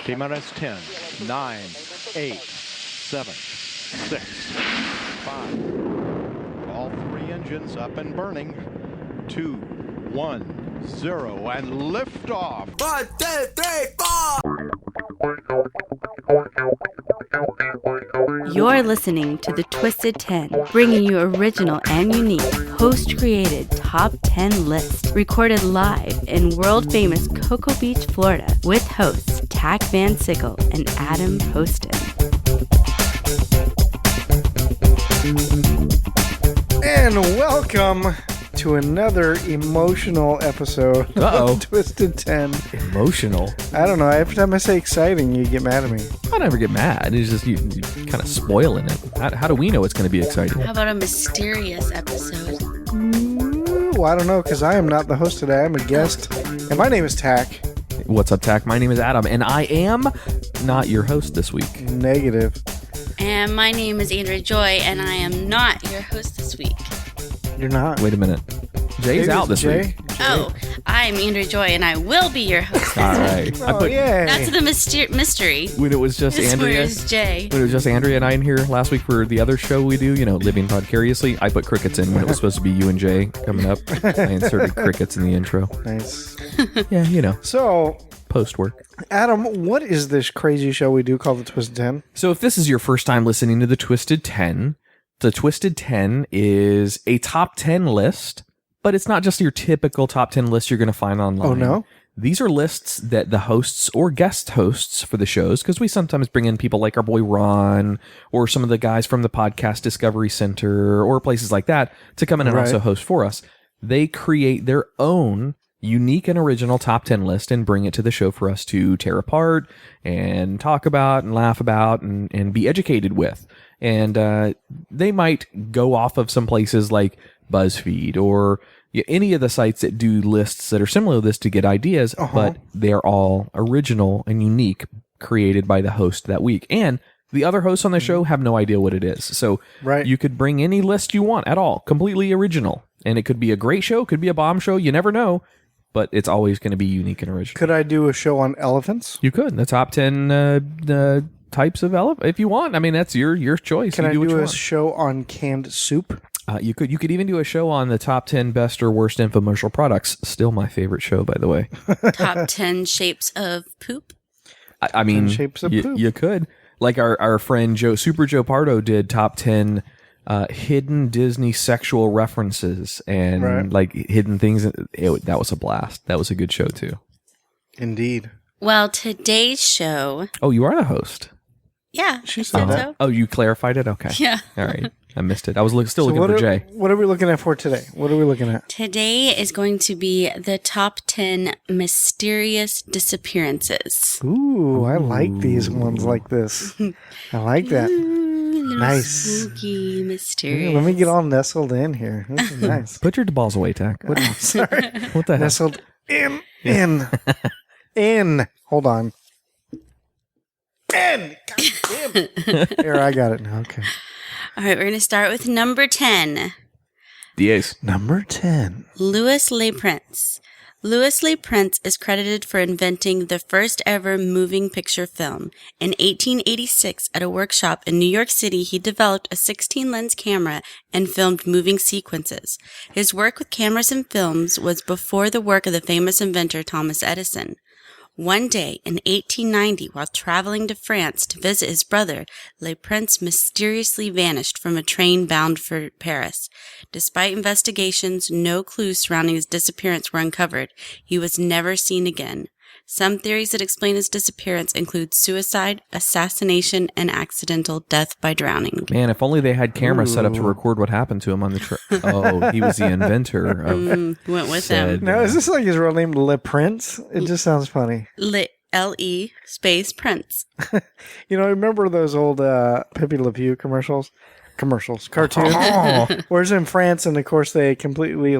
T-minus 10, 9, 8, 7, 6, 5. All three engines up and burning. 2, 1, 0, and liftoff. 1, 2, 3, 4. You're listening to The Twisted 10, bringing you original and unique, host-created top 10 lists, recorded live in world-famous Cocoa Beach, Florida, with hosts Tach Van Sickle and Adam Poston. And welcome to another emotional episode of Twisted 10. Emotional? I don't know. Every time I say exciting, you get mad at me. I never get mad. It's just you kind of spoiling it. How do we know it's going to be exciting? How about a mysterious episode? Well, I don't know, because I am not the host today. I'm a guest. And my name is Tach. What's up, Tach? My name is Adam, and I am not your host this week. Negative. And my name is Andrea Joy, and I am not your host this week. You're not. Wait a minute. Jay's out this week. Oh, I'm Andrea Joy, and I will be your host. All right. Yay. That's the mystery. When it was just Andrea. Where's Jay? When it was just Andrea and I in here last week for the other show we do, Living Vicariously, I put crickets in when it was supposed to be you and Jay coming up. I inserted crickets in the intro. Nice. Yeah, So, post work. Adam, what is this crazy show we do called The Twisted 10? So if this is your first time listening to the Twisted 10, the Twisted 10 is a top 10 list, but it's not just your typical top 10 list you're going to find online. Oh, no? These are lists that the hosts or guest hosts for the shows, because we sometimes bring in people like our boy Ron or some of the guys from the Podcast Discovery Center or places like that to come in and also host for us. They create their own unique and original top 10 list and bring it to the show for us to tear apart and talk about and laugh about and be educated with. And they might go off of some places like BuzzFeed or any of the sites that do lists that are similar to this to get ideas, but they're all original and unique, created by the host that week. And the other hosts on the show have no idea what it is. So you could bring any list you want at all, completely original. And it could be a great show, could be a bomb show, you never know. But it's always going to be unique and original. Could I do a show on elephants? You could. The top 10 types of elephant, if you want. I mean, that's your choice. Can I do a show on canned soup? You could even do a show on the top 10 best or worst infomercial products. Still my favorite show, by the way. Top 10 shapes of poop? I mean, shapes of poop. You could. Like our friend Super Joe Pardo did top 10 hidden Disney sexual references and like hidden things. That was a blast. That was a good show too. Indeed. Well, today's show. Oh, you are the host. Yeah, she said that. so. Oh, you clarified it? Okay. Yeah. All right. I missed it. I was still looking for Jay. What are we looking at for today? What are we looking at? Today is going to be the top 10 mysterious disappearances. Ooh, I like these ones like this. I like that. Nice. Spooky, mysterious. Let me get all nestled in here. This is nice. Put your balls away, Tach. Sorry. What the heck? Nestled in. Hold on. In. God damn. Here, I got it now. Okay. All right, we're going to start with number 10. The ace. Number 10. Louis Le Prince. Louis Le Prince is credited for inventing the first ever moving picture film. In 1886, at a workshop in New York City, he developed a 16-lens camera and filmed moving sequences. His work with cameras and films was before the work of the famous inventor Thomas Edison. One day in 1890, while traveling to France to visit his brother, Le Prince mysteriously vanished from a train bound for Paris. Despite investigations, no clues surrounding his disappearance were uncovered. He was never seen again. Some theories that explain his disappearance include suicide, assassination, and accidental death by drowning. Man, if only they had cameras set up to record what happened to him on the trip. Oh, he was the inventor of went with him. Now, is this like his real name, Le Prince? It just sounds funny. L-E space Prince. Remember those old Pepe Le Pew cartoons, where it's in France, and of course they completely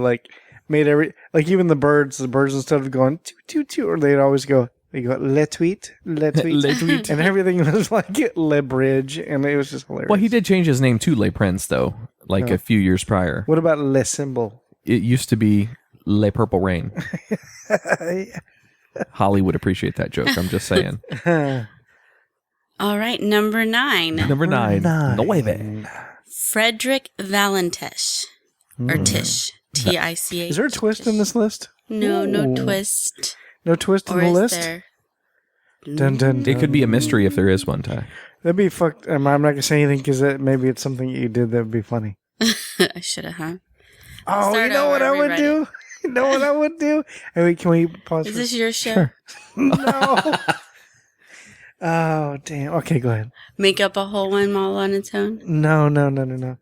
made even the birds instead of going toot toot toot, or they'd always go le tweet, Le tweet. and everything was like Le Bridge, and it was just hilarious. Well, he did change his name to Le Prince though, a few years prior. What about Le Symbol? It used to be Le Purple Rain. Holly would appreciate that joke. I'm just saying. All right, number 9. Number 9. Nueve. Frederick Valentish. Or Tish. T-I-C-H. Is there a twist in this list? No, no Ooh. twist. No twist in Or the is list? there? Dun, dun, dun. It could be a mystery if there is one, Ty. That'd be fucked. I'm not going to say anything because maybe it's something you did that would be funny. I should have, huh? Oh, Start you know what over, I would rewrite do? You know what I would do? Hey, wait, can we pause? Is for- this your show? Sure. No. Oh, damn. Okay, go ahead. Make up a whole one all on its own? No.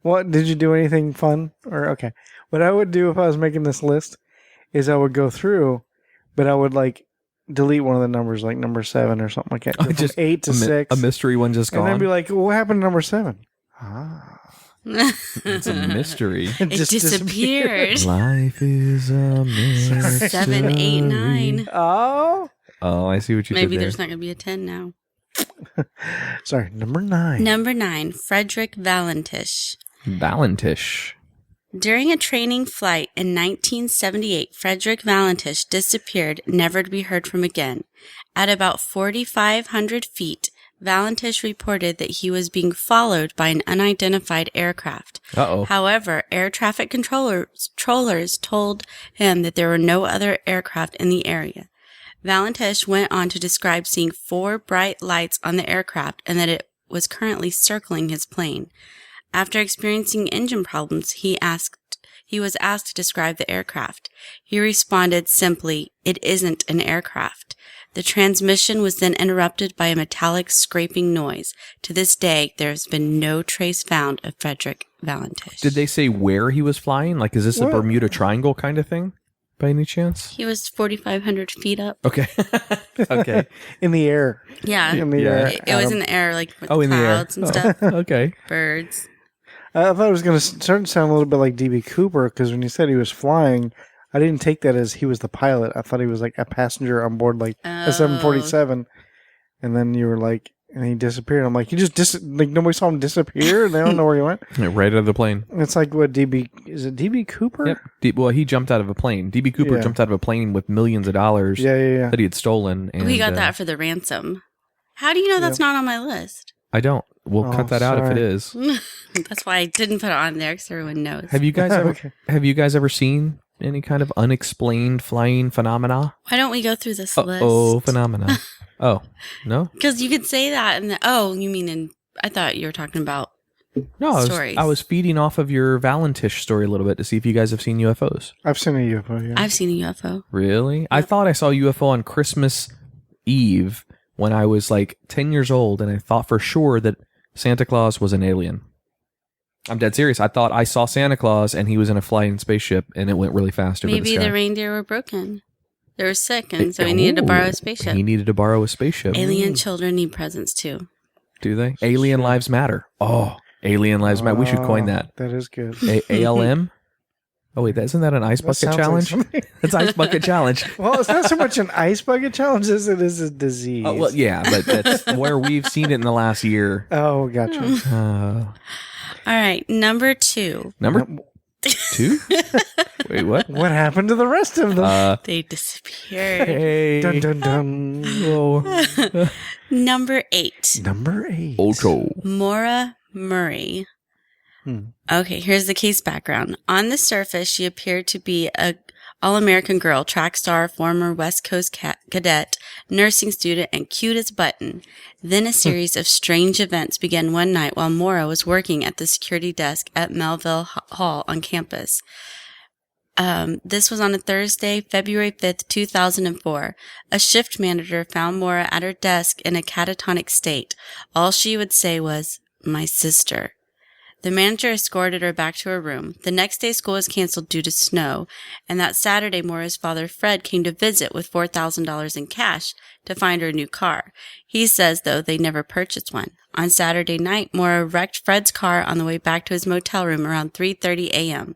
What, did you do anything fun? Or, okay. What I would do if I was making this list is I would go through, but I would, like, delete one of the numbers, like number 7 or something like that. Go from Just 8 to 6. A mystery one just And gone. then be like, what happened to number 7? Ah. It's a mystery. It just disappeared. Life is a mystery. 7, 8, 9. Oh. Oh, I see what you Maybe did there. there's not going to be a 10 now. Sorry, number 9. Number 9, Frederick Valentish. Valentish. During a training flight in 1978, Frederick Valentish disappeared, never to be heard from again. At about 4,500 feet, Valentish reported that he was being followed by an unidentified aircraft. Uh-oh. However, air traffic controllers told him that there were no other aircraft in the area. Valentish went on to describe seeing 4 bright lights on the aircraft and that it was currently circling his plane. After experiencing engine problems, he was asked to describe the aircraft. He responded simply, "It isn't an aircraft." The transmission was then interrupted by a metallic scraping noise. To this day, there has been no trace found of Frederick Valentish. Did they say where he was flying? Like, is this a What? Bermuda Triangle kind of thing? By any chance? He was 4,500 feet up. Okay. Okay. In the air. Yeah. In the Yeah. air. It was in the air, like with Oh, in the air. clouds and stuff. Okay. Birds. I thought it was going to start to sound a little bit like D.B. Cooper because when you said he was flying, I didn't take that as he was the pilot. I thought he was like a passenger on board like a 747. And then you were like, and he disappeared. I'm like, he just like nobody saw him disappear. They don't know where he went. Yeah, right out of the plane. It's like what is it D.B. Cooper? Yep. Well, he jumped out of a plane. DB Cooper Yeah. jumped out of a plane with millions of dollars Yeah. that he had stolen. And, We got that for the ransom. How do you know that's not on my list? I don't. We'll Oh, cut that out if sorry. it is. That's why I didn't put it on there because everyone knows. Have you guys ever? Okay. Have you guys ever seen any kind of unexplained flying phenomena? Why don't we go through this list? Oh, phenomena. Oh, no, Because you could say that and you mean in, I thought you were talking about no. stories. I was feeding off of your Valentish story a little bit to see if you guys have seen UFOs. I've seen a UFO, yeah. I've seen a UFO. Really? I thought I saw a UFO on Christmas Eve when I was like 10 years old, and I thought for sure that Santa Claus was an alien. I'm dead serious. I thought I saw Santa Claus and he was in a flying spaceship and it went really fast over Maybe the sky. the reindeer were broken. They were sick, and so he needed to borrow a spaceship. He needed to borrow a spaceship. Alien children need presents too. Do they? Alien Lives Matter. Oh, Alien Lives Matter. We should coin that. That is good. ALM? Oh, wait, isn't that an ice That bucket sounds like challenge? something- That's Ice Bucket Challenge. Well, it's not so much an ice bucket challenge as it is a disease. Well, yeah, but that's where we've seen it in the last year. Oh, gotcha. All right, number 2. Number 2? Wait, what? What happened to the rest of them? They disappeared. Hey. Dun dun dun. Whoa. Number 8. Number 8. Ocho. Maura Murray. Okay, here's the case background. On the surface, she appeared to be a all-American girl, track star, former West Coast cadet, nursing student, and cute as button. Then a series of strange events began one night while Maura was working at the security desk at Melville Hall on campus. This was on a Thursday, February 5th, 2004. A shift manager found Maura at her desk in a catatonic state. All she would say was, "My sister." The manager escorted her back to her room. The next day, school was canceled due to snow, and that Saturday, Maura's father, Fred, came to visit with $4,000 in cash to find her a new car. He says, though, they never purchased one. On Saturday night, Maura wrecked Fred's car on the way back to his motel room around 3:30 a.m.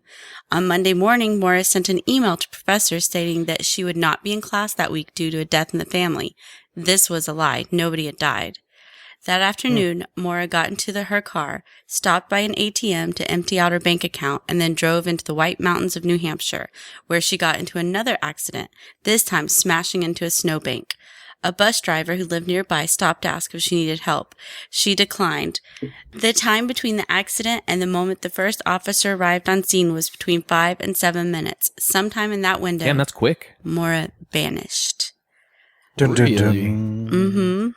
On Monday morning, Maura sent an email to professors stating that she would not be in class that week due to a death in the family. This was a lie. Nobody had died. That afternoon, Maura got into her car, stopped by an ATM to empty out her bank account, and then drove into the White Mountains of New Hampshire, where she got into another accident, this time smashing into a snowbank. A bus driver who lived nearby stopped to ask if she needed help. She declined. The time between the accident and the moment the first officer arrived on scene was between 5 and 7 minutes. Sometime in that window, Damn, that's quick. Maura vanished. Dun, dun, Really? dun. Mm-hmm.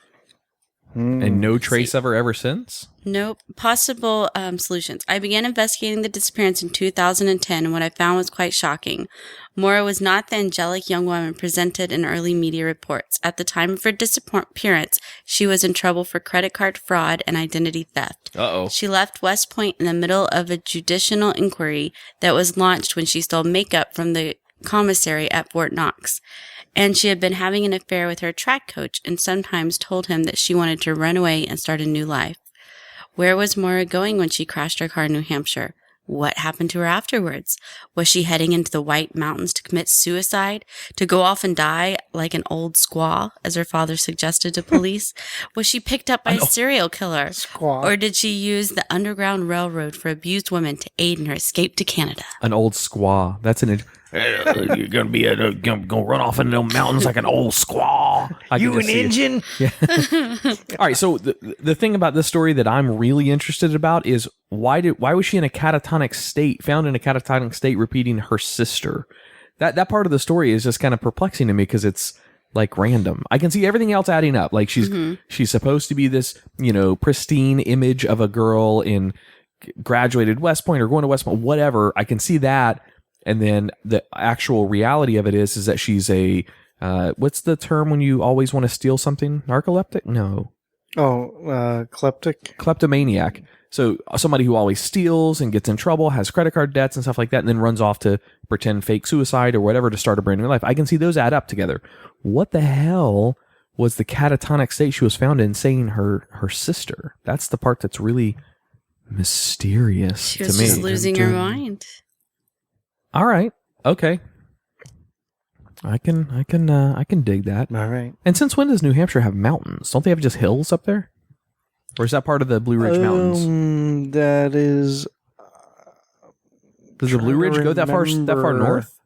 And no trace of her ever since? Nope. Possible solutions. I began investigating the disappearance in 2010, and what I found was quite shocking. Maura was not the angelic young woman presented in early media reports. At the time of her disappearance, she was in trouble for credit card fraud and identity theft. Uh-oh. She left West Point in the middle of a judicial inquiry that was launched when she stole makeup from the commissary at Fort Knox. And she had been having an affair with her track coach and sometimes told him that she wanted to run away and start a new life. Where was Maura going when she crashed her car in New Hampshire? What happened to her afterwards? Was she heading into the White Mountains to commit suicide? To go off and die like an old squaw, as her father suggested to police? Was she picked up by a serial killer? Squaw. Or did she use the Underground Railroad for abused women to aid in her escape to Canada? An old squaw. That's an... you're going to be gonna run off into the mountains like an old squaw. You an engine? Yeah. All right, so the thing about this story that I'm really interested about is why was she in a catatonic state, found in a catatonic state, repeating her sister? That part of the story is just kind of perplexing to me because it's like random. I can see everything else adding up. Like she's supposed to be this, pristine image of a girl in graduated West Point or going to West Point, whatever. I can see that. And then the actual reality of it is that she's a, what's the term when you always want to steal something? Narcoleptic? No. Oh, kleptic? Kleptomaniac. So somebody who always steals and gets in trouble, has credit card debts and stuff like that, and then runs off to pretend fake suicide or whatever to start a brand new life. I can see those add up together. What the hell was the catatonic state she was found in saying her sister? That's the part that's really mysterious to me. She was just losing her mind. All right. Okay. I can dig that. All right. And since when does New Hampshire have mountains? Don't they have just hills up there? Or is that part of the Blue Ridge Mountains? That is. Does the Blue Ridge go that far north?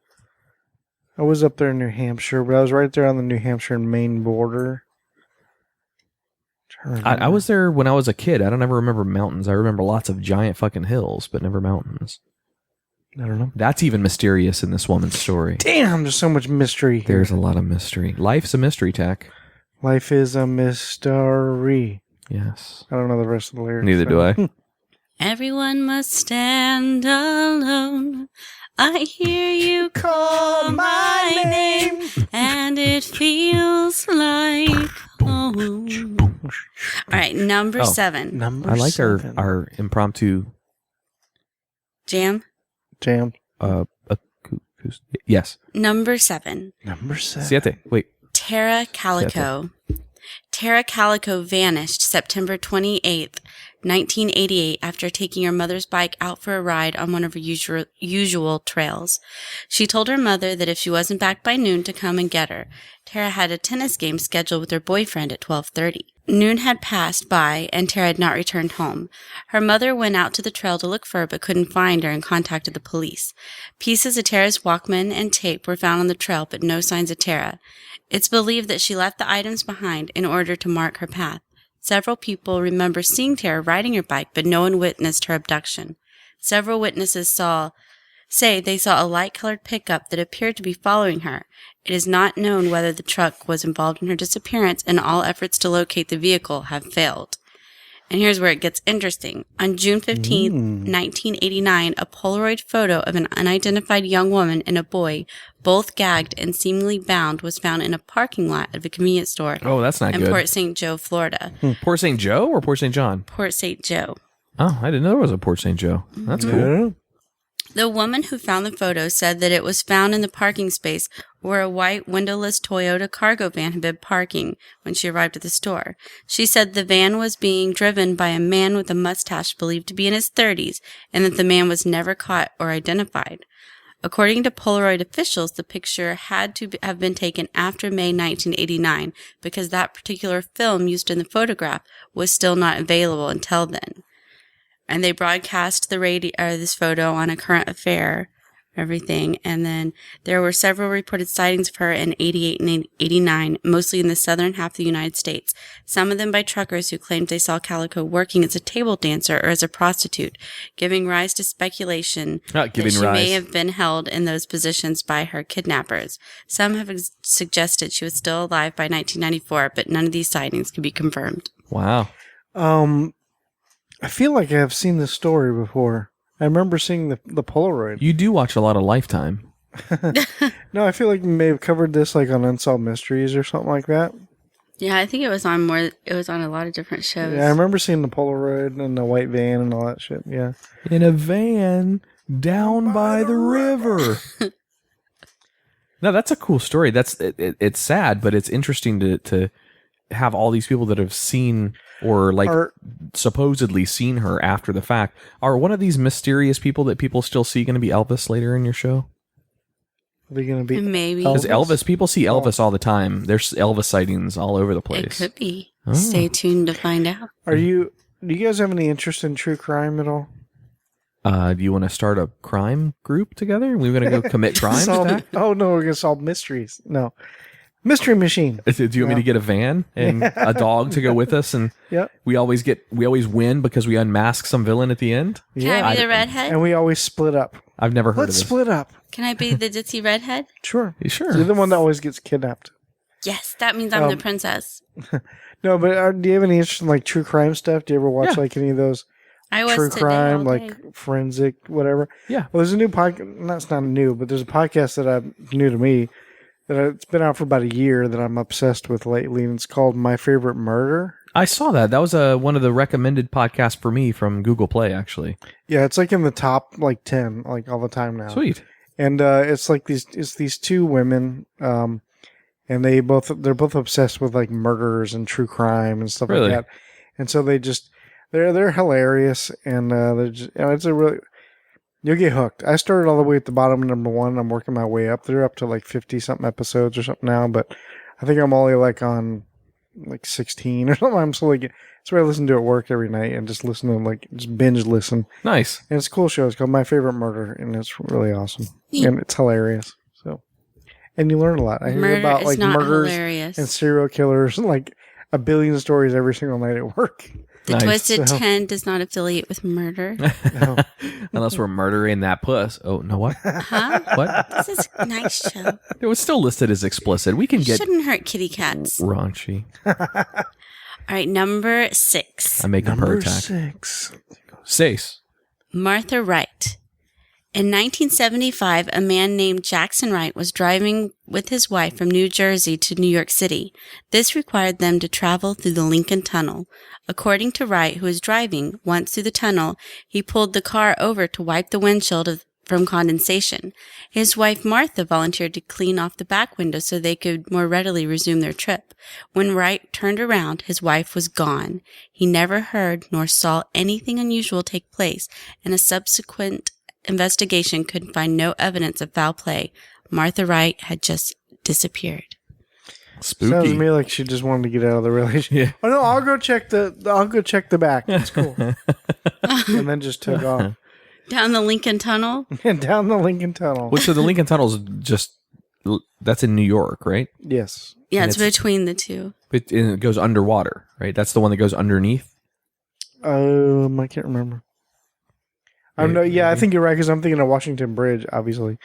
I was up there in New Hampshire, but I was right there on the New Hampshire and Maine border. I was there when I was a kid. I don't ever remember mountains. I remember lots of giant fucking hills, but never mountains. I don't know. That's even mysterious in this woman's story. Damn, there's so much mystery here. There's a lot of mystery. Life's a mystery, Tach. Life is a mystery. Yes. I don't know the rest of the lyrics. Neither do I. Everyone must stand alone. I hear you call my name, and it feels like home. All right, number 7. I like our impromptu Jam. Yes. Number 7. Siete. Wait. Tara Calico. Tara Calico vanished September 28th, 1988, after taking her mother's bike out for a ride on one of her usual trails. She told her mother that if she wasn't back by noon to come and get her. Tara had a tennis game scheduled with her boyfriend at 12:30. Noon had passed by, and Tara had not returned home. Her mother went out to the trail to look for her, but couldn't find her and contacted the police. Pieces of Tara's Walkman and tape were found on the trail, but no signs of Tara. It's believed that she left the items behind in order to mark her path. Several people remember seeing Tara riding her bike, but no one witnessed her abduction. Several witnesses say they saw a light-colored pickup that appeared to be following her. It is not known whether the truck was involved in her disappearance, and all efforts to locate the vehicle have failed. And here's where it gets interesting. On June 15, 1989, a Polaroid photo of an unidentified young woman and a boy, both gagged and seemingly bound, was found in a parking lot of a convenience store. Oh, that's not in good. Port St. Joe, Florida. Port St. Joe or Port St. John? Port St. Joe. Oh, I didn't know there was a Port St. Joe. That's cool. Yeah. The woman who found the photo said that it was found in the parking space where a white windowless Toyota cargo van had been parking when she arrived at the store. She said the van was being driven by a man with a mustache believed to be in his 30s, and that the man was never caught or identified. According to Polaroid officials, the picture had to have been taken after May 1989 because that particular film used in the photograph was still not available until then. And they broadcast this photo on a current affair, everything. And then there were several reported sightings of her in 88 and 89, mostly in the southern half of the United States. Some of them by truckers who claimed they saw Calico working as a table dancer or as a prostitute, giving rise to speculation that she may have been held in those positions by her kidnappers. Some have suggested she was still alive by 1994, but none of these sightings could be confirmed. Wow. I feel like I have seen this story before. I remember seeing the Polaroid. You do watch a lot of Lifetime. No, I feel like we may have covered this like on Unsolved Mysteries or something like that. Yeah, I think it was on a lot of different shows. Yeah, I remember seeing the Polaroid and the white van and all that shit. Yeah. In a van down by the river. No, that's a cool story. It's sad, but it's interesting to have all these people that have seen or supposedly seen her after the fact. Are one of these mysterious people that people still see going to be Elvis later in your show? Are they going to be maybe? Because Elvis, people see Elvis all the time. There's Elvis sightings all over the place. It could be. Oh. Stay tuned to find out. Do you guys have any interest in true crime at all? Do you want to start a crime group together? We're going to go commit crimes? Oh no, we're going to solve mysteries. No. Mystery Machine. Do you want me to get a van and a dog to go with us? And we always win because we unmask some villain at the end? Can I be the redhead? And we always split up. I've never heard of this. Let's split up. Can I be the ditzy redhead? Sure. Sure. You're the one that always gets kidnapped. Yes, that means I'm the princess. No, but do you have any interest in like true crime stuff? Do you ever watch like any of those true crime, like forensic, whatever? Yeah. Well, there's a new podcast. That's not new, but there's a podcast that new to me. It's been out for about a year that I'm obsessed with lately, and it's called My Favorite Murder. I saw that. That was one of the recommended podcasts for me from Google Play, actually. Yeah, it's like in the top 10 all the time now. Sweet. And it's like these two women, and they're both obsessed with like murders and true crime and stuff like that. And so they're hilarious, and it's a really. You'll get hooked. I started all the way at the bottom, number 1. I'm working my way up. They're up to like 50-something episodes or something now, but I think I'm only like on like 16 or something. I'm so like, that's why I listen to at work every night and just listen to just binge listen. Nice. And it's a cool show. It's called My Favorite Murder, and it's really awesome. And it's hilarious. So, and you learn a lot. I hear about like murders and serial killers and like a billion stories every single night at work. The Twisted 10 does not affiliate with murder. No. Unless we're murdering that puss. Oh, no, what? Huh? What? This is a nice show. It was still listed as explicit. We can get... Shouldn't hurt kitty cats. Raunchy. All right, number 6. I make a purr attack. 6. 6. Martha Wright. In 1975, a man named Jackson Wright was driving with his wife from New Jersey to New York City. This required them to travel through the Lincoln Tunnel. According to Wright, who was driving, once through the tunnel, he pulled the car over to wipe the windshield from condensation. His wife, Martha, volunteered to clean off the back window so they could more readily resume their trip. When Wright turned around, his wife was gone. He never heard nor saw anything unusual take place, and a subsequent investigation could find no evidence of foul play. Martha Wright had just disappeared. Spooky. Sounds to me like she just wanted to get out of the relationship. Yeah. Oh no, I'll go check the back. It's cool. And then just took off. Down the Lincoln Tunnel? Down the Lincoln Tunnel. So the Lincoln Tunnel's that's in New York, right? Yes. Yeah, it's between the two. It goes underwater, right? That's the one that goes underneath? I can't remember. I think you're right, because I'm thinking of Washington Bridge, obviously.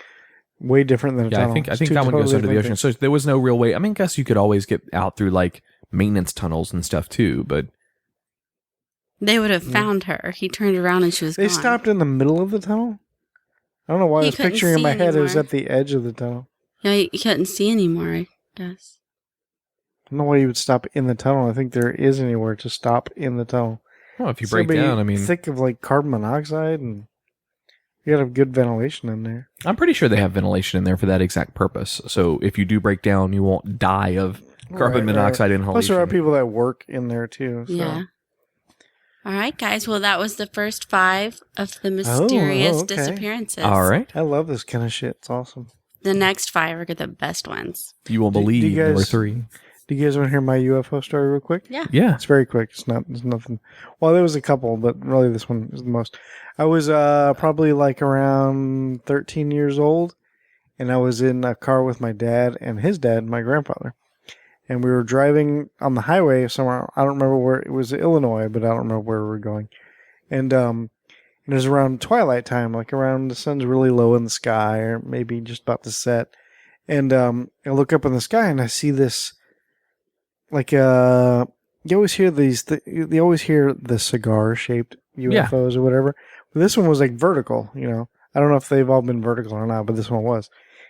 Way different than a tunnel. I think that one goes under the ocean. So there was no real way. I mean, I guess you could always get out through like maintenance tunnels and stuff too, but they would have found her. He turned around and she was gone. They stopped in the middle of the tunnel? I don't know why I was picturing in my head it was at the edge of the tunnel. Yeah, you couldn't see anymore, I guess. I don't know why you would stop in the tunnel. I think there is anywhere to stop in the tunnel. Well, if you break down, I mean, thick of like carbon monoxide, and you got to have good ventilation in there. I'm pretty sure they have ventilation in there for that exact purpose. So if you do break down, you won't die of carbon monoxide inhalation. Plus, there are people that work in there too. So. Yeah. All right, guys. Well, that was the first 5 of the mysterious okay. disappearances. All right. I love this kind of shit. It's awesome. The next 5 are the best ones. You won't believe do you guys- number 3. Do you guys want to hear my UFO story real quick? Yeah. Yeah. It's very quick. There's nothing. Well, there was a couple, but really this one is the most. I was probably like around 13 years old, and I was in a car with my dad and his dad, my grandfather. And we were driving on the highway somewhere. I don't remember where. It was Illinois, but I don't remember where we were going. And it was around twilight time, like around the sun's really low in the sky, or maybe just about to set. And I look up in the sky and I see this. Like you always hear you always hear the cigar-shaped UFOs or whatever. But this one was like vertical. You know, I don't know if they've all been vertical or not, but this one was.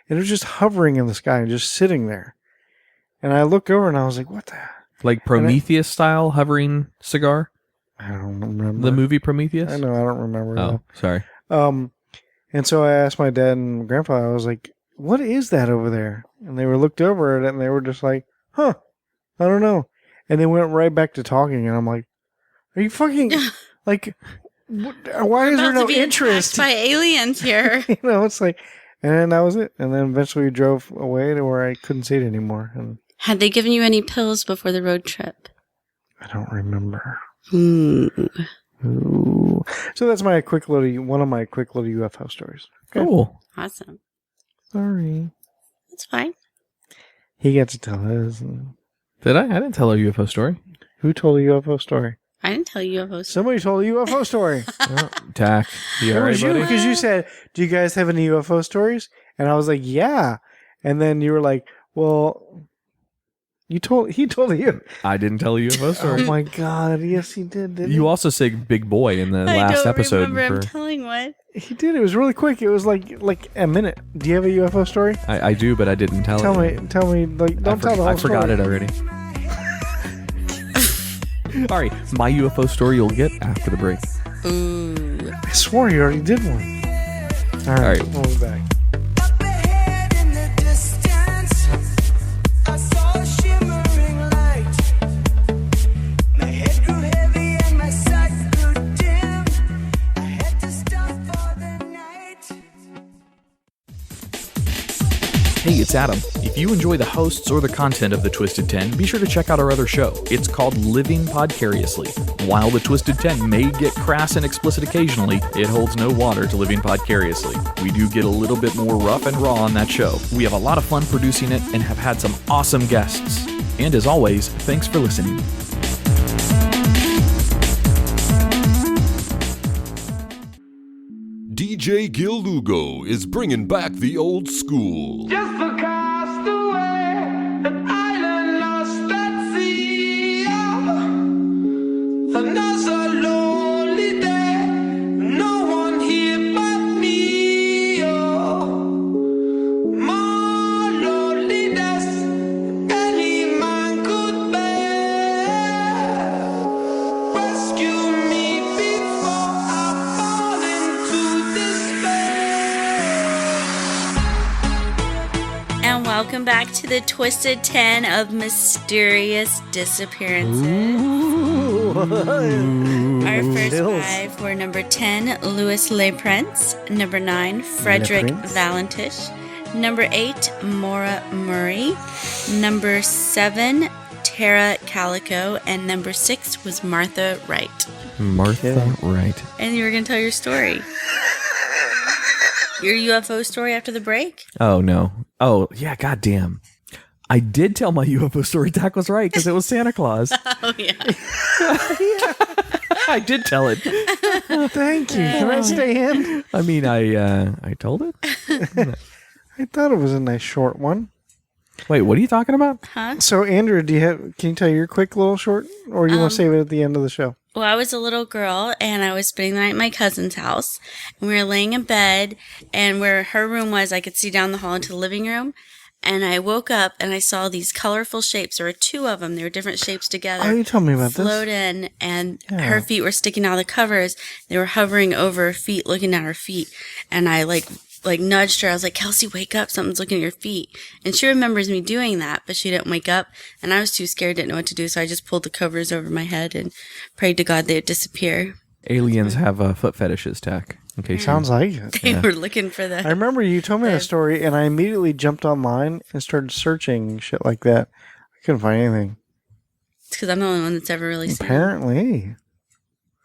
And it was just hovering in the sky and just sitting there. And I looked over and I was like, "What the?" Like Prometheus style hovering cigar? I don't remember The movie Prometheus? I know I don't remember. Oh, sorry. And so I asked my dad and grandpa. I was like, "What is that over there?" And they looked over at it and they were just like, "Huh." I don't know. And they went right back to talking, and I'm like, are you fucking, like, why is there no interest? By aliens here. You know, it's like, and that was it. And then eventually we drove away to where I couldn't see it anymore. And Had they given you any pills before the road trip? I don't remember. Ooh. So that's one of my quick little UFO stories. Okay. Cool. Awesome. Sorry. That's fine. He got to tell his. Did I? I didn't tell a UFO story. Who told a UFO story? I didn't tell you UFOs. Somebody told a UFO story. Tach, you all right, buddy? Because you said, "Do you guys have any UFO stories?" And I was like, "Yeah." And then you were like, "Well, he told you." I didn't tell a UFO story. Oh my god! Yes, he did. Didn't You he? also said big boy in the last episode. I don't remember him telling one. He did. It was really quick. It was like a minute. Do you have a UFO story? I do, but I didn't tell it. Tell me. Like, don't tell the whole I forgot story. it already. All right, my UFO story you'll get after the break. Ooh. I swore you already did one. All right. We'll be back. Hey, it's Adam. If you enjoy the hosts or the content of The Twisted 10, be sure to check out our other show. It's called Living Podcariously. While The Twisted 10 may get crass and explicit occasionally, it holds no water to Living Podcariously. We do get a little bit more rough and raw on that show. We have a lot of fun producing it and have had some awesome guests. And as always, thanks for listening. DJ Gil Lugo is bringing back the old school. Just a castaway, an island lost at sea. Another lonely day, no one here but me. More loneliness than any man could bear. Rescue me before I fall into despair. And welcome back to the Twisted 10 of Mysterious Disappearances. Our first 5 were number 10, Louis Le Prince, number 9, Frederick Valentish, number 8, Maura Murray, number 7, Tara Calico, and number 6 was Martha Wright. Martha Wright. And you were going to tell your story. Your UFO story after the break? Oh, no. Oh, yeah, goddamn. I did tell my UFO story. Tach was right, because it was Santa Claus. Oh, yeah. I did tell it. Thank you. Can I stay in? I mean, I told it. I thought it was a nice short one. Wait, what are you talking about? Huh? So, Andrea, can you tell your quick little short, or you want to save it at the end of the show? Well, I was a little girl, and I was spending the night at my cousin's house, and we were laying in bed, and where her room was, I could see down the hall into the living room, and I woke up, and I saw these colorful shapes. There were 2 of them. They were different shapes together. Oh, you told me about Float this. in, and Yeah. her feet were sticking out of the covers. They were hovering over her feet, looking at her feet, and I, like nudged her. I was like, Kelsey, wake up. Something's looking at your feet. And she remembers me doing that, but she didn't wake up. And I was too scared, didn't know what to do. So I just pulled the covers over my head and prayed to God they'd disappear. Aliens have foot fetishes, Tach. In case Sounds like it. They were looking for I the... remember you told me that story, and I immediately jumped online and started searching shit like that. I couldn't find anything. It's because I'm the only one that's ever really seen it. Apparently.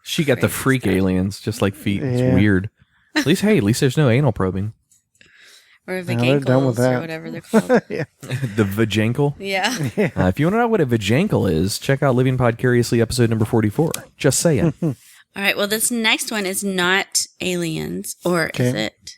she got the freak aliens, just like feet. It's Yeah. weird. At least there's no anal probing. Or they're done with vajankles or that. whatever they're called. Yeah. The vajankle. Yeah. If you want to know what a vajankle is, check out Living Podcariously episode number 44. Just saying. All right. Well, this next one is not aliens, or is Okay. it?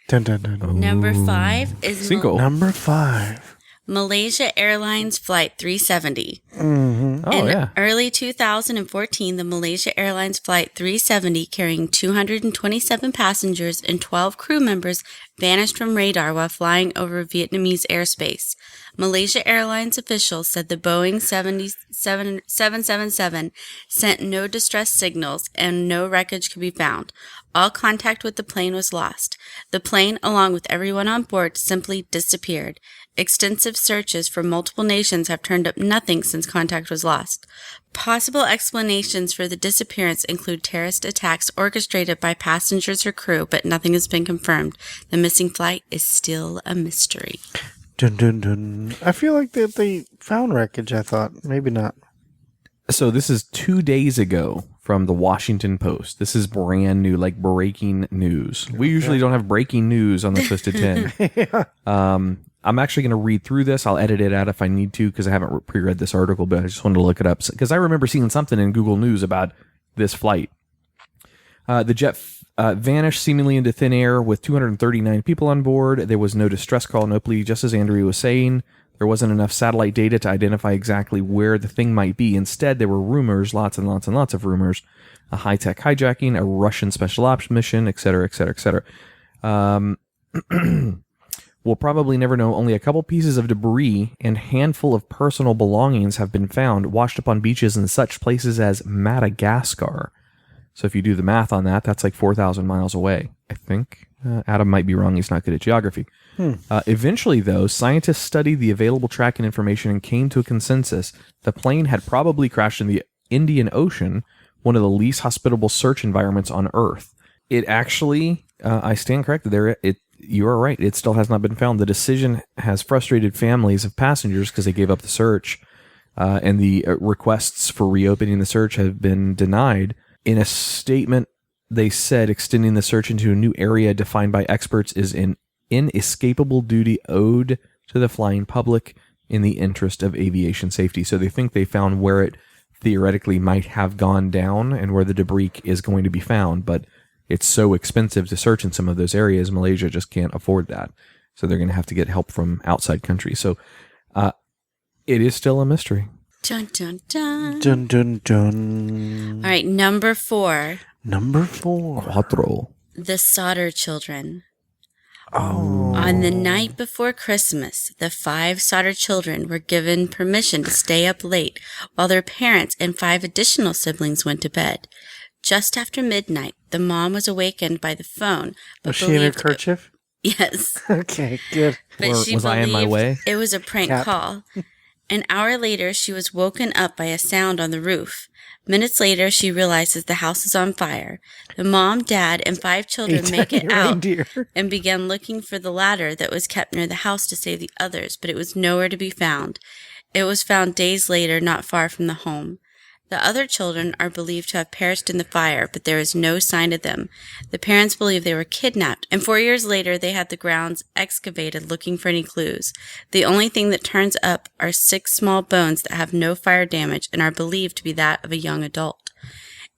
Dun, dun, dun. Number 5 is Cinco. Number 5. Malaysia Airlines Flight 370. Mm-hmm. Oh, In yeah. early 2014, the Malaysia Airlines Flight 370, carrying 227 passengers and 12 crew members, vanished from radar while flying over Vietnamese airspace. Malaysia Airlines officials said the Boeing 777 sent no distress signals and no wreckage could be found. All contact with the plane was lost. The plane, along with everyone on board, simply disappeared. Extensive searches from multiple nations have turned up nothing since contact was lost. Possible explanations for the disappearance include terrorist attacks orchestrated by passengers or crew, but nothing has been confirmed. The missing flight is still a mystery. Dun, dun, dun. I feel like that they found wreckage, I thought. Maybe not. So this is 2 days ago from the Washington Post. This is brand new, like breaking news. We usually don't have breaking news on the Twisted 10. I'm actually going to read through this. I'll edit it out if I need to because I haven't pre-read this article, but I just wanted to look it up because I remember seeing something in Google News about this flight. The jet vanished seemingly into thin air with 239 people on board. There was no distress call, no plea, just as Andrea was saying. There wasn't enough satellite data to identify exactly where the thing might be. Instead, there were rumors, lots and lots and lots of rumors, a high-tech hijacking, a Russian special ops mission, et cetera, et cetera, et cetera. We'll probably never know. Only a couple pieces of debris and handful of personal belongings have been found, washed up on beaches in such places as Madagascar. So if you do the math on that, that's like 4,000 miles away, I think. Adam might be wrong. He's not good at geography. Eventually, though, scientists studied the available tracking information and came to a consensus. The plane had probably crashed in the Indian Ocean, one of the least hospitable search environments on Earth. It actually, I stand corrected there, you are right. It still has not been found. The decision has frustrated families of passengers because they gave up the search, and the requests for reopening the search have been denied. In a statement, they said extending the search into a new area defined by experts is an inescapable duty owed to the flying public in the interest of aviation safety. So they think they found where it theoretically might have gone down and where the debris is going to be found, but it's so expensive to search in some of those areas. Malaysia just can't afford that. So they're going to have to get help from outside countries. So it is still a mystery. Dun, dun, dun. Dun, dun, dun. All right, number 4. Number 4. Cuatro. The Solder Children. Oh. On the night before Christmas, the 5 Solder children were given permission to stay up late while their parents and 5 additional siblings went to bed. Just after midnight, the mom was awakened by the phone. But Was she in her believed kerchief? Yes. Okay, good. But Or she was I in my believed way? it was a prank Cap. call. An hour later, she was woken up by a sound on the roof. Minutes later, she realizes the house is on fire. The mom, dad, and 5 children make it out Reindeer. and began looking for the ladder that was kept near the house to save the others, but it was nowhere to be found. It was found days later, not far from the home. The other children are believed to have perished in the fire, but there is no sign of them. The parents believe they were kidnapped, and 4 years later they had the grounds excavated looking for any clues. The only thing that turns up are 6 small bones that have no fire damage and are believed to be that of a young adult.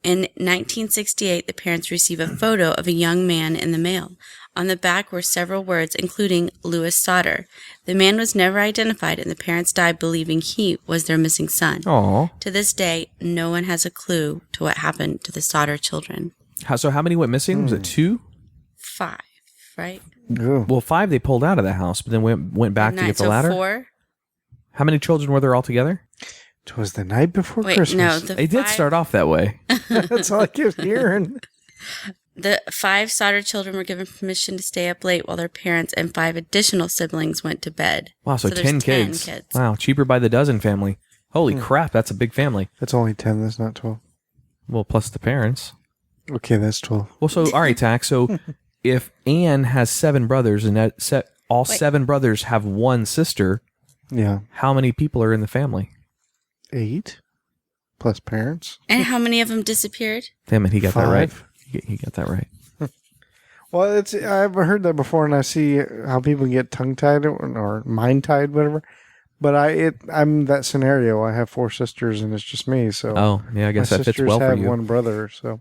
In 1968, the parents receive a photo of a young man in the mail. On the back were several words, including Louis Solder. The man was never identified, and the parents died believing he was their missing son. Aw. To this day, no one has a clue to what happened to the Solder children. So how many went missing? Was it 2? 5, right? Ooh. Well, 5 they pulled out of the house, but then went back to get the so ladder. 4? How many children were there altogether? It was the night before Wait, Christmas. no. The They did 5 start off that way. That's all I kept hearing. The 5 Sauter children were given permission to stay up late while their parents and 5 additional siblings went to bed. Wow, so there's 10 kids. Wow, cheaper by the dozen family. Holy crap, that's a big family. That's only 10, that's not 12. Well, plus the parents. Okay, that's 12. Well, so, all right, Tach. So if Anne has 7 brothers and all 7 brothers have 1 sister, yeah, how many people are in the family? 8 plus parents. And how many of them disappeared? Damn it, he got 5. that right. He got that right. Well, I've heard that before, and I see how people get tongue-tied or mind-tied, whatever. But I'm that scenario. I have 4 sisters, and it's just me. So oh, yeah, I guess that fits well for you. My sisters have 1 brother, so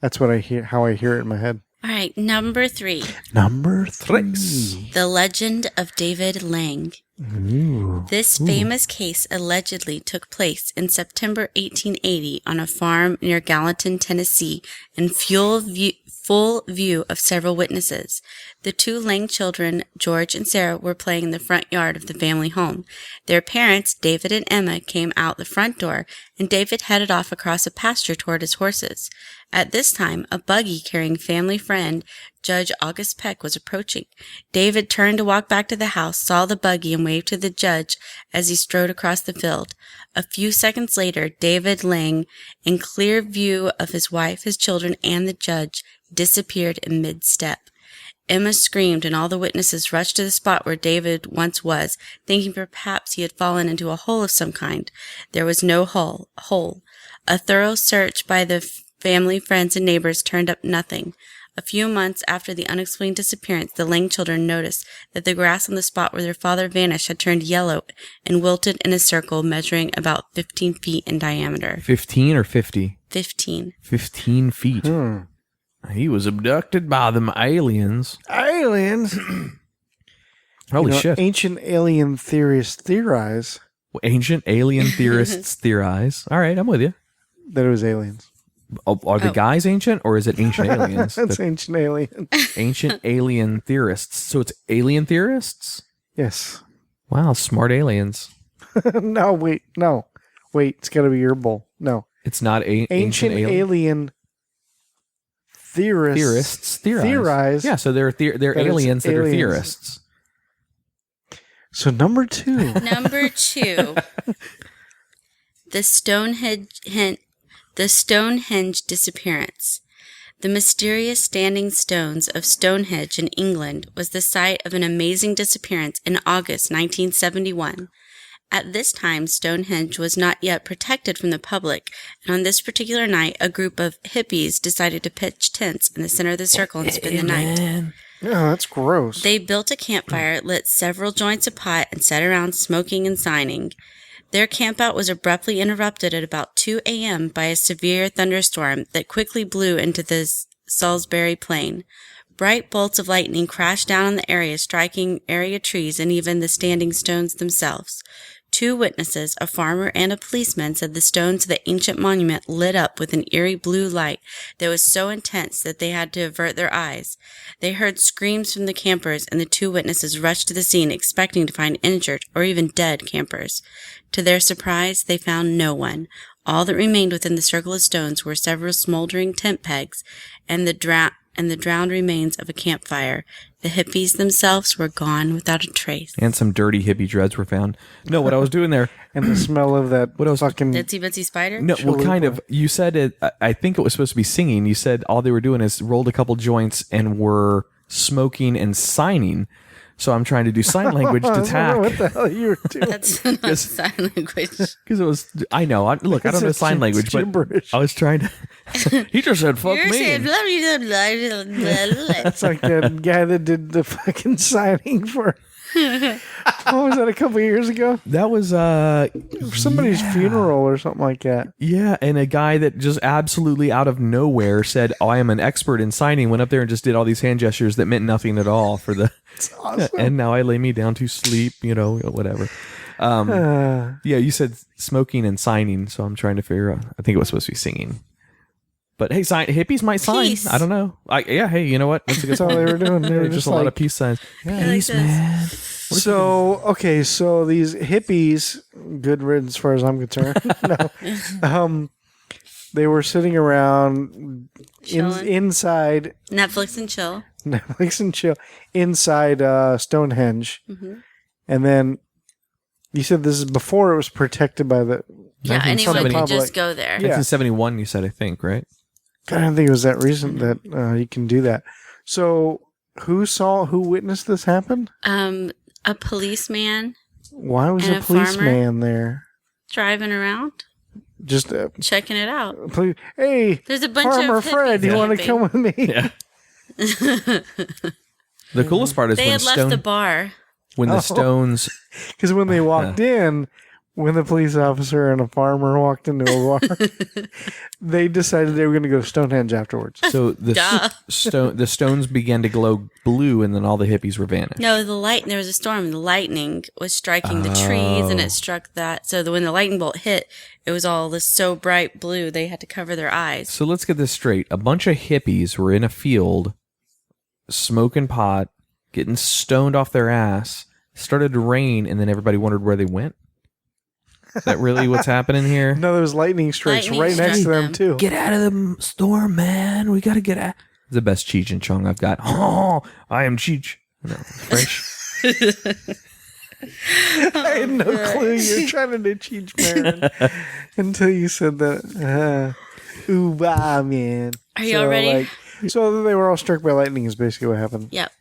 that's what I hear. How I hear it in my head. All right, number 3. Number 3. The Legend of David Lang. Ooh. This famous case allegedly took place in September 1880 on a farm near Gallatin, Tennessee, in full view of several witnesses. The 2 Lang children, George and Sarah, were playing in the front yard of the family home. Their parents, David and Emma, came out the front door, and David headed off across a pasture toward his horses. At this time, a buggy carrying family friend, Judge August Peck, was approaching. David turned to walk back to the house, saw the buggy, and waved to the judge as he strode across the field. A few seconds later, David Lang, in clear view of his wife, his children, and the judge, disappeared in mid-step. Emma screamed, and all the witnesses rushed to the spot where David once was, thinking perhaps he had fallen into a hole of some kind. There was no hole. A thorough search by the family, friends, and neighbors turned up nothing. A few months after the unexplained disappearance, the Lang children noticed that the grass on the spot where their father vanished had turned yellow and wilted in a circle measuring about 15 feet in diameter. 15 or 50? 15. 15 feet. He was abducted by them aliens. Aliens? Holy shit. Ancient alien theorists theorize. Ancient alien theorists theorize. All right, I'm with you. That it was aliens. Are the guys ancient, or is it ancient aliens? That's ancient aliens. Ancient alien theorists. So it's alien theorists? Yes. Wow, smart aliens. No, wait. It's got to be your bull. No. It's not ancient alien theorists theorize. Yeah, so they're aliens that are theorists. So number 2. Number 2. The Stonehenge disappearance. The mysterious standing stones of Stonehenge in England was the site of an amazing disappearance in August 1971. At this time, Stonehenge was not yet protected from the public, and on this particular night, a group of hippies decided to pitch tents in the center of the circle and spend the night. Yeah, that's gross. They built a campfire, lit several joints of pot, and sat around smoking and signing. Their campout was abruptly interrupted at about 2 a.m. by a severe thunderstorm that quickly blew into the Salisbury Plain. Bright bolts of lightning crashed down on the area, striking area trees and even the standing stones themselves. 2 witnesses, a farmer and a policeman, said the stones of the ancient monument lit up with an eerie blue light that was so intense that they had to avert their eyes. They heard screams from the campers, and the 2 witnesses rushed to the scene expecting to find injured or even dead campers. To their surprise, they found no one. All that remained within the circle of stones were several smoldering tent pegs and the drowned remains of a campfire. The hippies themselves were gone without a trace. And some dirty hippie dreads were found. No, what I was doing there. And the smell of that fucking... Itsy Bitsy Spider? No, well, kind of. You said it, I think it was supposed to be singing. You said all they were doing is rolled a couple joints and were smoking and signing. So I'm trying to do sign language to Tach. What the hell you were doing? That's not sign language. Because it was, I know. Look, I don't know sign language, but I was trying to. He just said, fuck me. That's like that guy that did the fucking signing for. What was that, a couple of years ago? That was somebody's funeral or something like that. Yeah, and a guy that just absolutely out of nowhere said, "Oh, I am an expert in signing." Went up there and just did all these hand gestures that meant nothing at all for the. That's awesome. And now I lay me down to sleep. Whatever. Yeah, you said smoking and signing, so I'm trying to figure out. I think it was supposed to be singing. But hey, hippies might sign. Peace. I don't know. Hey, you know what? That's all they were doing. They were just a lot of peace signs. Peace, man. So these hippies, good riddance as far as I'm concerned. No, They were sitting around Chilling. inside Netflix and chill. Netflix and chill inside Stonehenge, and then you said this is before it was protected by the. Yeah, anyone could public. just go there. Yeah. 1971, you said, I think, right? I don't think it was that recent that you can do that. So, who witnessed this happen? A policeman Why was And a a farmer? policeman there? driving around, Just checking it out. hey, There's a bunch Farmer of Fred, hippies you want to camping. come with me? Yeah. The coolest part is They when had left the bar. when the Stones. Because when they walked in, when the police officer and a farmer walked into a bar, they decided they were going to go to Stonehenge afterwards. So the Duh. the Stones began to glow blue, and then all the hippies were vanished. No, there was a storm. The lightning was striking the trees, and it struck that. So when the lightning bolt hit, it was all this so bright blue they had to cover their eyes. So let's get this straight. A bunch of hippies were in a field, smoking pot, getting stoned off their ass. Started to rain, and then everybody wondered where they went. Is that really what's happening here? No, there was lightning strikes Lightning right next to struck them, them. too. Get out of the storm, man. We got to get out. It's the best Cheech and Chong I've got. Oh, I am Cheech. No, French. I had no clue you were trying to do Cheech Marin until you said that. Ooh, bah, man. Are you all ready? So they were all struck by lightning is basically what happened. Yep.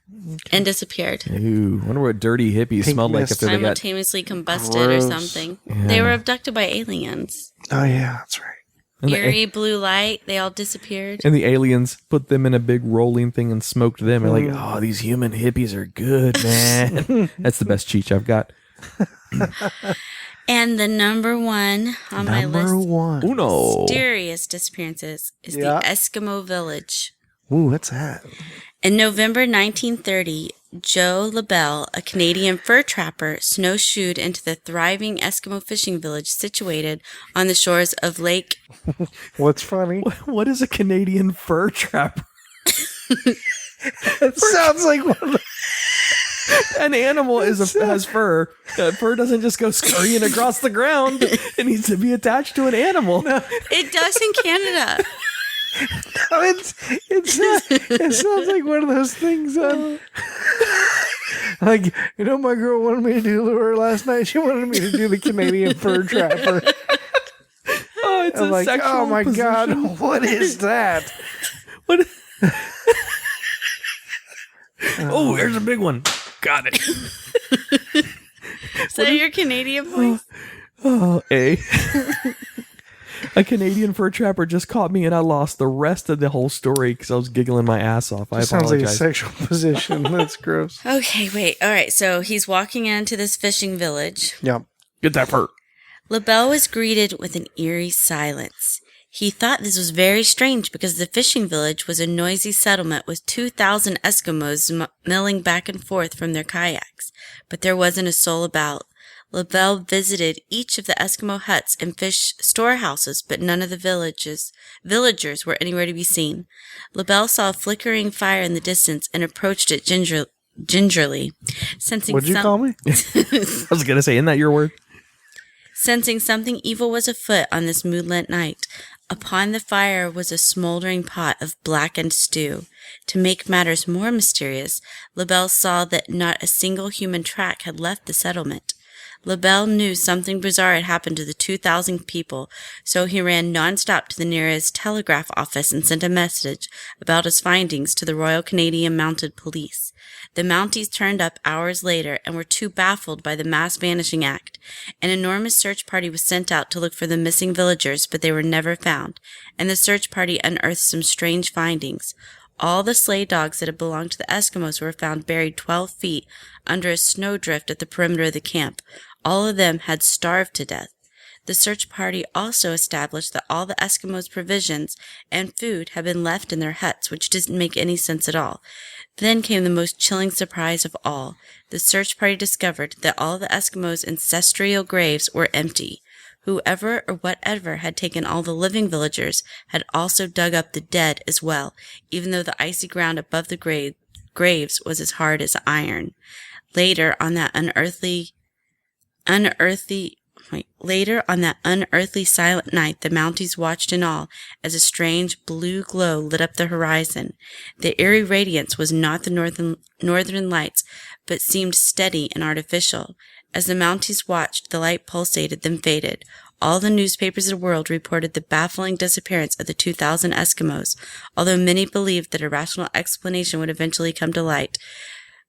And disappeared. Ooh, wonder what dirty hippies Pink smelled like mist. after they got. Simultaneously combusted Gross. or something. They were abducted by aliens. Oh, yeah, that's right. And the, Eerie blue light. They all disappeared. and the aliens put them in a big rolling thing and smoked them. And like, oh, these human hippies are good, man. That's the best Cheech I've got. And the number one on my Number list, one. Uno. mysterious disappearances, is Yeah. the Eskimo village. Ooh, what's that? In November 1930, Joe LaBelle, a Canadian fur trapper, snowshoed into the thriving Eskimo fishing village situated on the shores of Lake. What's funny? What is a Canadian fur trapper? It sounds like one of the... An animal has fur. Fur doesn't just go scurrying across the ground. It needs to be attached to an animal. It does in Canada. No, it sounds like one of those things. Like, you know, my girl wanted me to do lure last night. She wanted me to do the Canadian fur trapper. Oh, it's I'm a like, sexual oh my position. God, what is that? What? Oh, here's a big one. Got it. Say your Canadian voice. Oh, a Canadian fur trapper just caught me, and I lost the rest of the whole story because I was giggling my ass off. I It sounds like a apologize. sexual position. That's gross. Okay, wait. All right, so he's walking into this fishing village. Yeah. Get that fur. LaBelle was greeted with an eerie silence. He thought this was very strange because the fishing village was a noisy settlement with 2,000 Eskimos milling back and forth from their kayaks, but there wasn't a soul about. LaBelle visited each of the Eskimo huts and fish storehouses, but none of the villagers were anywhere to be seen. LaBelle saw a flickering fire in the distance and approached it gingerly, sensing What'd you call me? I was going to say, isn't that your word? Sensing something evil was afoot on this moonlit night. Upon the fire was a smoldering pot of blackened stew. To make matters more mysterious, LaBelle saw that not a single human track had left the settlement. LaBelle knew something bizarre had happened to the 2,000 people, so he ran nonstop to the nearest telegraph office and sent a message about his findings to the Royal Canadian Mounted Police. The Mounties turned up hours later and were too baffled by the mass vanishing act. An enormous search party was sent out to look for the missing villagers, but they were never found, and the search party unearthed some strange findings. All the sleigh dogs that had belonged to the Eskimos were found buried 12 feet under a snowdrift at the perimeter of the camp. All of them had starved to death. The search party also established that all the Eskimos' provisions and food had been left in their huts, which didn't make any sense at all. Then came the most chilling surprise of all. The search party discovered that all the Eskimos' ancestral graves were empty. Whoever or whatever had taken all the living villagers had also dug up the dead as well, even though the icy ground above the graves was as hard as iron. Later, on that unearthly Later, on that unearthly silent night, the Mounties watched in awe as a strange blue glow lit up the horizon. The eerie radiance was not the northern lights, but seemed steady and artificial. As the Mounties watched, the light pulsated, then faded. All the newspapers of the world reported the baffling disappearance of the 2,000 Eskimos, although many believed that a rational explanation would eventually come to light.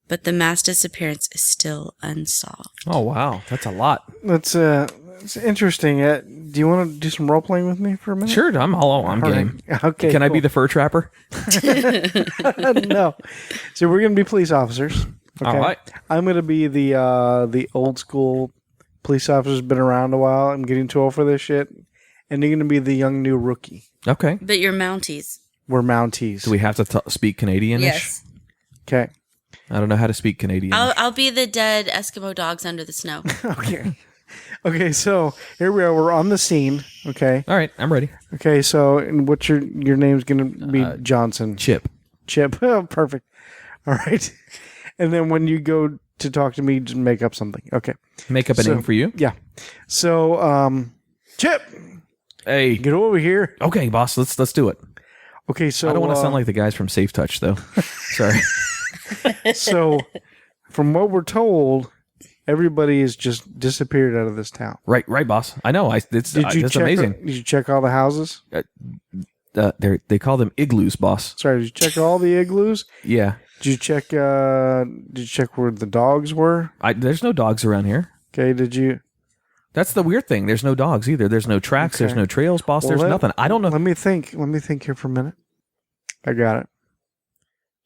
But the mass disappearance is still unsolved. Oh, wow. That's a lot. It's interesting. Do you want to do some role playing with me for a minute? Sure, I'm game. Right. Okay. Can I be the fur trapper? No. So we're going to be police officers. Okay? All right. I'm going to be the old school police officer's been around a while. I'm getting too old for this shit. And you're going to be the young new rookie. Okay. But you're Mounties. We're Mounties. Do we have to speak Canadian-ish? Yes. Okay. I don't know how to speak Canadian. I'll be the dead Eskimo dogs under the snow. Okay. Okay, so here we are. We're on the scene. Okay. All right, I'm ready. Okay, so and what's your name's going to be Johnson? Chip. Oh, perfect. All right. And then when you go to talk to me, just make up something. Okay. Make up a name for you? Yeah. So, Chip, Hey. get over here. Okay, boss, let's do it. Okay, so I don't want to sound like the guys from Safe Touch, though. Sorry. So, from what we're told, everybody has just disappeared out of this town. Right, boss. I know. It's amazing. Did you check all the houses? They call them igloos, boss. Sorry, did you check all the igloos? Yeah. Did you check? Did you check where the dogs were? There's no dogs around here. Okay. Did you? That's the weird thing. There's no dogs either. There's no tracks. Okay. There's no trails, boss. There's nothing. I don't know. Let me think. Let me think here for a minute. I got it.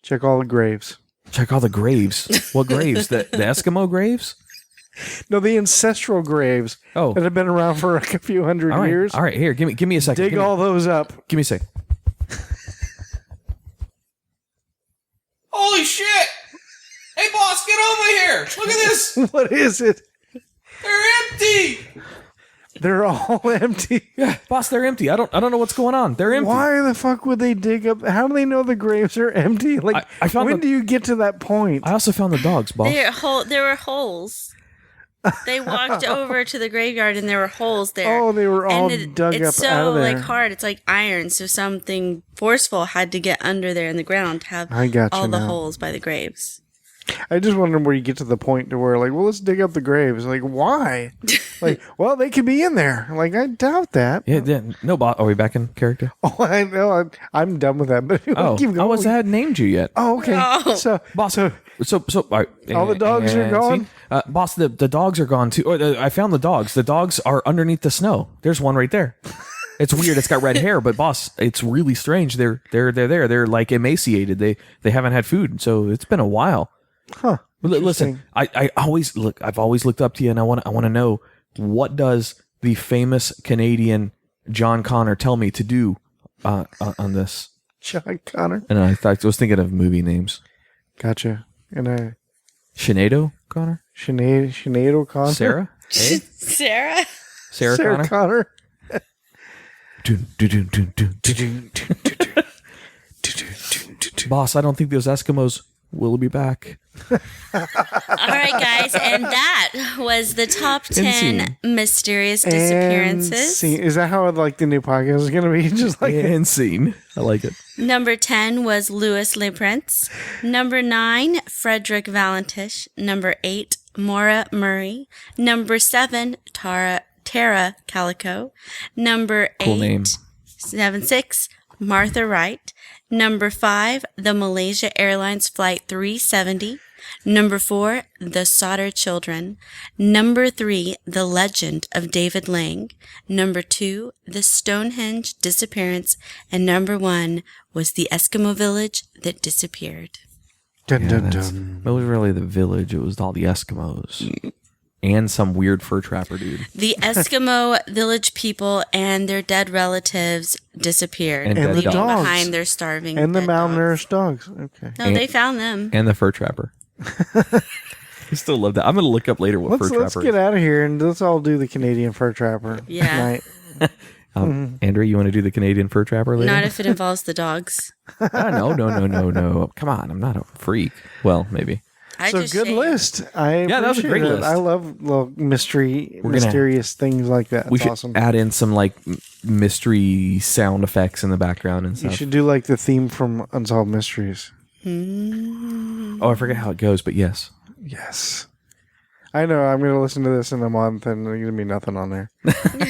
Check all the graves. Check all the graves. What graves? The Eskimo graves? No, the ancestral graves Oh, that have been around for a few hundred all right. years. All right, here, give me a second. Dig all those up. Give me a sec. Holy shit! Hey, boss, get over here! Look at this! What is it? They're empty! They're all empty. Yeah, boss, they're empty. I don't know what's going on. They're empty. Why the fuck would they dig up? How do they know the graves are empty? Like, I found when do you get to that point? I also found the dogs, boss. There were holes. They walked over to the graveyard and there were holes there. Oh, they were all And dug it's up so out of there. hard. It's like iron. So something forceful had to get under there in the ground to have I got you all the now. holes by the graves. I just wonder where you get to the point to where, like, well, let's dig up the graves. Like, why? Like, well, they could be in there. Like, I doubt that. Yeah, no, boss. Are we back in character? Oh, I know. I'm done with that. But Oh, keep going. I hadn't named you yet. Oh, okay. Oh. So, Boss, so all right. All the dogs are gone? Boss, the dogs are gone too. I found the dogs. The dogs are underneath the snow. There's one right there. It's weird. It's got red hair, but boss, it's really strange. They're there. They're like emaciated. They haven't had food, so it's been a while. huh? Listen, I always look. I've always looked up to you, and I want to know, what does the famous Canadian John Connor tell me to do on this? John Connor. And I was thinking of movie names. Gotcha. And Sinead Connor, Sinead O'Connor. Sarah, eh? Sarah? Sarah Connor. Connor. Boss, I don't think those Eskimos will be back. All right, guys. And that was the top 10 mysterious disappearances. And is that how like the new podcast is going to be? Just like And scene. I like it. Number 10 was Louis Le Prince. Number 9, Frederick Valentish. Number 8, Maura Murray. Number 7, Tara Calico. Number 8, Cool name. 6, Martha Wright. Number 5, the Malaysia Airlines Flight 370. Number 4, the Sauter Children. Number 3, the Legend of David Lang. Number 2, the Stonehenge Disappearance. And number 1 was the Eskimo Village that disappeared. dun, dun, It dun. was really the village. It was all the Eskimos. And some weird fur trapper dude. The Eskimo village people and their dead relatives disappeared, And And the leaving dogs. behind their starving And the dead dogs. malnourished dogs. Okay. No, they found them. And the fur trapper. I still love that. I'm going to look up later what Let's fur trapper get is. out of here and let's all do the Canadian fur trapper. Yeah. Tonight. Andrea, you want to do the Canadian fur trapper later? Not if it involves the dogs. No. Come on. I'm not a freak. Well, maybe. So good list. Yeah, that was a great list. I love little mysterious things like that. We It's should awesome. add in some like mystery sound effects in the background and You stuff. should do like the theme from Unsolved Mysteries. Oh, I forget how it goes, but yes. Yes. I know. I'm going to listen to this in a month and there's going to be nothing on there.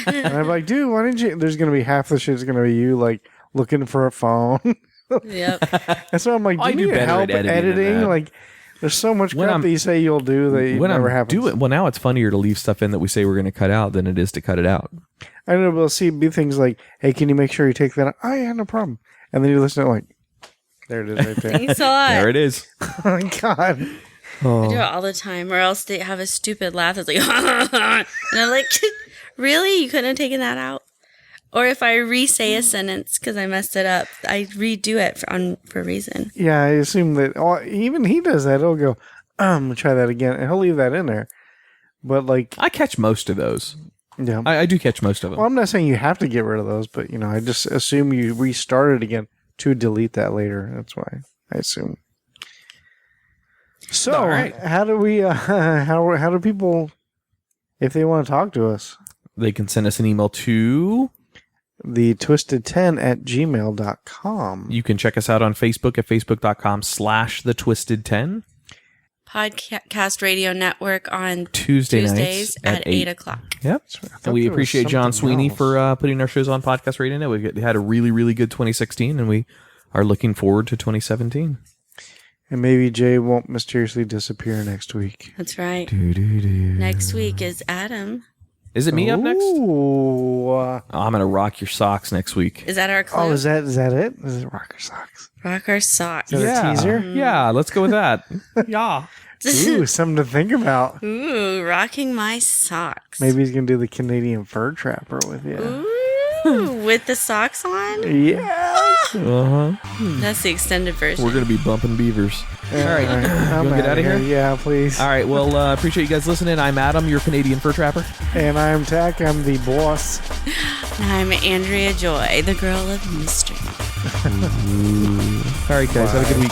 And I'm like, dude, why didn't you? There's going to be half the shit's going to be you like looking for a phone. Yep. That's why I'm like, do I you do need better help at editing than that. Like, there's so much When crap I'm- that you say you'll do that When never I'm happens. doing, well, now it's funnier to leave stuff in that we say we're going to cut out than it is to cut it out. I know, but we'll see be things like, hey, can you make sure you take that out? Oh, yeah, no problem. And then you listen to it like, there it is right there. Thanks a lot. There it is. Oh, my God. I do it all the time, or else they have a stupid laugh that's like, and I'm like, really? You couldn't have taken that out? Or if I re-say a sentence because I messed it up, I redo it for a reason. Yeah, I assume that even he does that. He'll go, try that again, and he'll leave that in there. But like, I catch most of those. yeah. I do catch most of them. Well, I'm not saying you have to get rid of those, but I just assume you restart it again to delete that later. That's why I assume. So, All right. how do we? How do people, if they want to talk to us, They can send us an email to. the twisted10@gmail.com. You can check us out on Facebook at facebook.com/thetwisted10. Podcast Radio Network on Tuesday nights Tuesdays at 8 o'clock. Yep. I thought And we there was appreciate John something Sweeney else. for putting our shows on Podcast Radio Net. We had a really, really good 2016, and we are looking forward to 2017. And maybe Jay won't mysteriously disappear next week. That's right. Doo-doo-doo. Next week is Adam. Is it me up next? Ooh. I'm going to rock your socks next week. Is that our clue? Oh, is that it? Is it Rocker Socks? Rock our socks. Is that a teaser? Yeah, let's go with that. Yeah. Ooh, something to think about. Ooh, rocking my socks. Maybe he's gonna do the Canadian fur trapper with you. Ooh, with the socks on? Yeah. Uh-huh. That's the extended version. We're going to be bumping beavers. All right. I'm You want to get out of here? Yeah, please. All right. Well, appreciate you guys listening. I'm Adam, your Canadian fur trapper. And I'm Tach. I'm the boss. And I'm Andrea Joy, the girl of mystery. All right, guys. Have a good week.